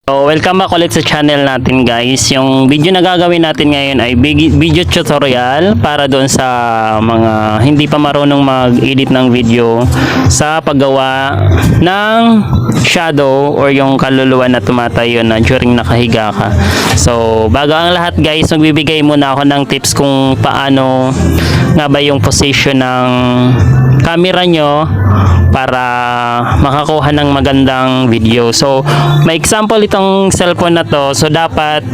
So, welcome back ulit sa channel natin guys. Yung video na gagawin natin ngayon ay video tutorial para doon sa mga hindi pa marunong mag-edit ng video sa paggawa ng shadow or yung kaluluwa na tumatayo na during nakahiga ka. So, bago ang lahat guys, magbibigay muna ako ng tips kung paano nga ba yung position ng camera nyo para makakuha ng magandang video. So, may example itong cellphone na to. So, dapat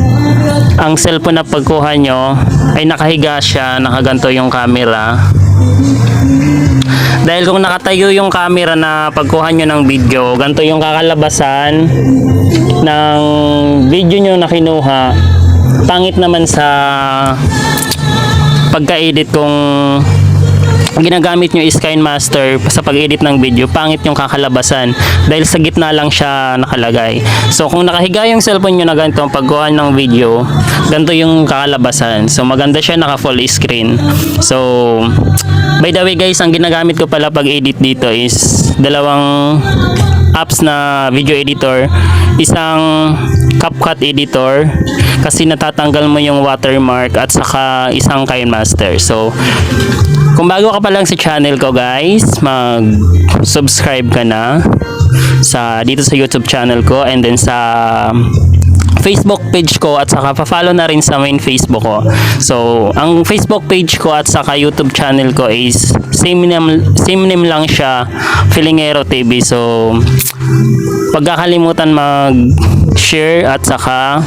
ang cellphone na pagkuha nyo ay nakahiga siya, nakaganto yung camera. Dahil kung nakatayo yung camera na pagkuha nyo ng video, ganito yung kakalabasan ng video nyo na kinuha. Pangit naman sa pagka-edit kung ginagamit nyo is KineMaster sa pag-edit ng video, pangit yung kakalabasan dahil sa gitna lang siya nakalagay. So kung nakahiga yung cellphone nyo na ganito ang pagkuha ng video, ganito yung kakalabasan. So maganda siya, naka full screen. So by the way guys, ang ginagamit ko pala pag-edit dito is dalawang apps na video editor. Isang CapCut editor kasi natatanggal mo yung watermark at saka isang KineMaster. So kung bago ka pa lang sa channel ko guys, mag-subscribe ka na dito sa YouTube channel ko and then sa Facebook page ko at saka pa-follow na rin sa main Facebook ko. So, ang Facebook page ko at saka YouTube channel ko is same name lang siya, Filingero TV. So, pagkakalimutan mag-share at saka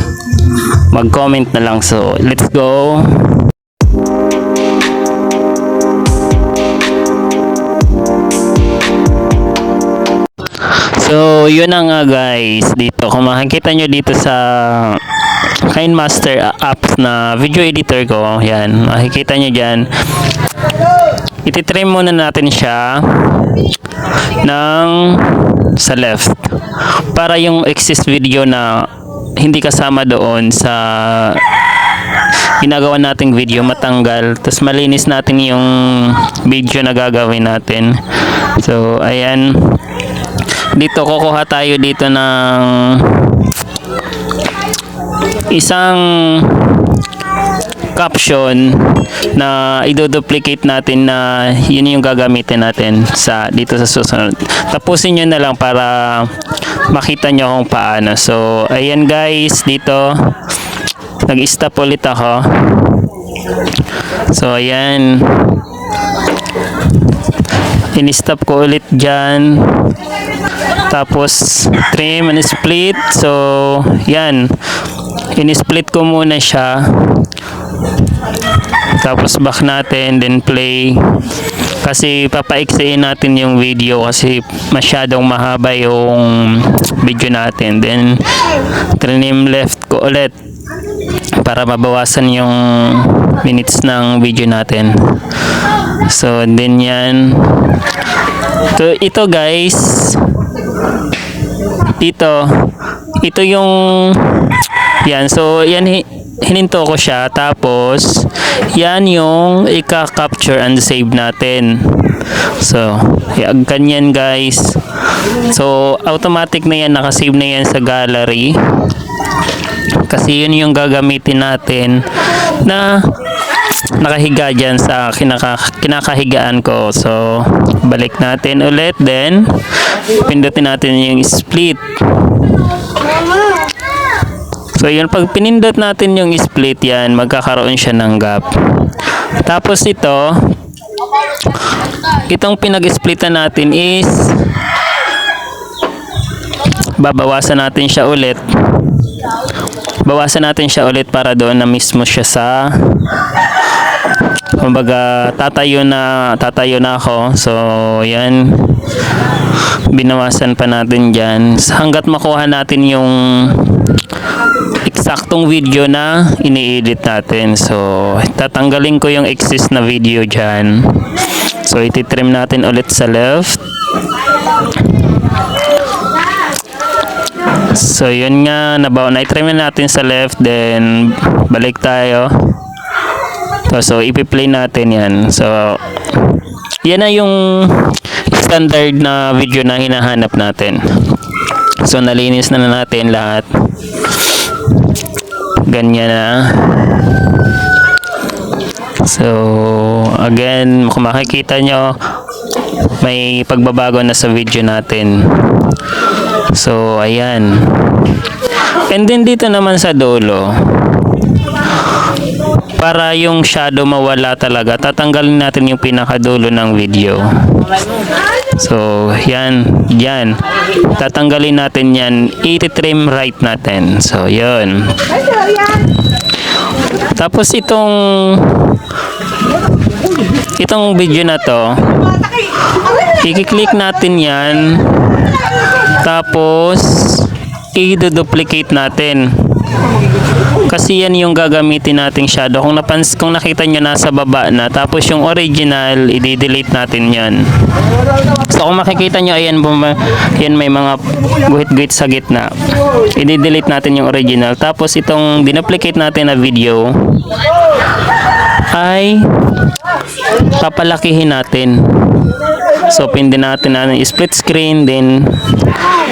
mag-comment na lang. So, let's go! So, yun na nga guys. Dito, kung makikita nyo dito sa KineMaster apps na video editor ko, yan, makikita nyo dyan. Ititrim muna natin siya ng sa left para yung excess video na hindi kasama doon sa ginagawa nating video matanggal, tapos malinis natin yung video na gagawin natin. So, ayan. Dito kukuha tayo dito ng isang caption na i-duplicate natin na yun yung gagamitin natin dito sa susunod. Tapusin nyo na lang para makita nyo kung paano. So, ayan guys, dito nag-stop ulit ako. So, ayan. In-stop ko ulit dyan. Tapos, trim and split. So, yan. In-split ko muna siya. Tapos, back natin. Then, play. Kasi, papaiksiin natin yung video. Kasi, masyadong mahaba yung video natin. Then, trim left ko ulit. Para mabawasan yung minutes ng video natin. So, then yan. So, ito guys. Ito yung yan. So, yan hininto ko siya. Tapos, yan yung i-capture and save natin. So, ganyan guys. So, automatic na yan. Nakasave na yan sa gallery. Kasi yun yung gagamitin natin na nakahiga dyan sa kinakahigaan ko. So, balik natin ulit. Then, pindutin natin yung split. So, yun. Pag pinindot natin yung split, yan, magkakaroon siya ng gap. Tapos itong pinag-splitan natin is babawasan natin siya ulit. Bawasan natin siya ulit para doon na mismo siya sa kumbaga tatayo na ako. So yan, binawasan pa natin dyan hanggat makuha natin yung eksaktong video na ini-edit natin. So tatanggalin ko yung excess na video dyan. So ititrim natin ulit sa left. So yun nga, na-trim natin sa left, then balik tayo. So ipi-play natin yan. So yan na yung standard na video na hinahanap natin. So nalinis na natin lahat. Ganyan na. So again, kung makikita nyo, may pagbabago na sa video natin. So ayan. And then dito naman sa dulo, para yung shadow mawala talaga, tatanggalin natin yung pinakadulo ng video. So yan, tatanggalin natin yan, i-trim right natin. So yun. Tapos itong video na to, i-click natin yan, tapos i-duplicate natin. Kasi yan yung gagamitin nating shadow. Kung nakita nyo nasa baba na, tapos yung original, i-delete natin yan. So kung makikita nyo, ayan, yan may mga guhit-guhit sa gitna. I-delete natin yung original. Tapos itong dinuplicate natin na video ay papalakihin natin. So pindin natin na split screen, then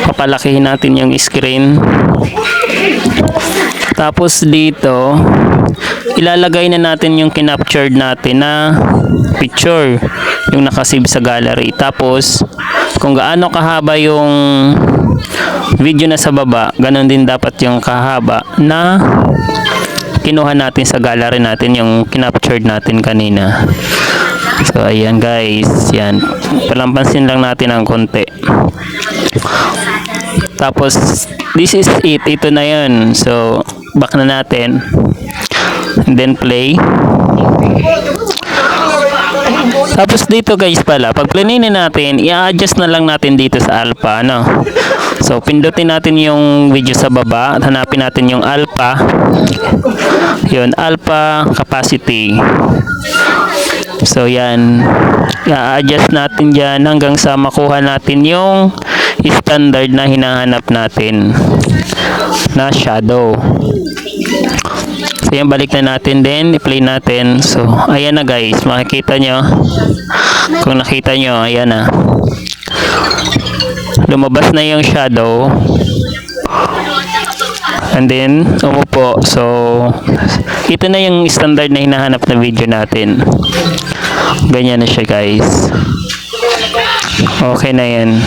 papalakihin natin yung screen. Tapos dito, ilalagay na natin yung kinaptured natin na picture, yung nakasave sa gallery. Tapos, kung gaano kahaba yung video na sa baba, ganun din dapat yung kahaba na kinuha natin sa gallery natin, yung kinaptured natin kanina. So, ayan guys, yan. Palampansin lang natin ang konti. Tapos, this is it. Ito na yun. So, back na natin. And then play. Tapos dito guys pala, pag planinin natin, i-adjust na lang natin dito sa alpha, ano? So, pindutin natin yung video sa baba at hanapin natin yung alpha. Yun, alpha capacity. So, yan. I-adjust natin dyan hanggang sa makuha natin yung standard na hinahanap natin na shadow. So, yan, balik na natin din. I-play natin. So, ayan na guys. Makikita nyo. Kung nakita nyo, ayan na. Lumabas na yung shadow. And then, umupo. So, ito na yung standard na hinahanap na video natin. Ganyan na siya guys. Okay na yan.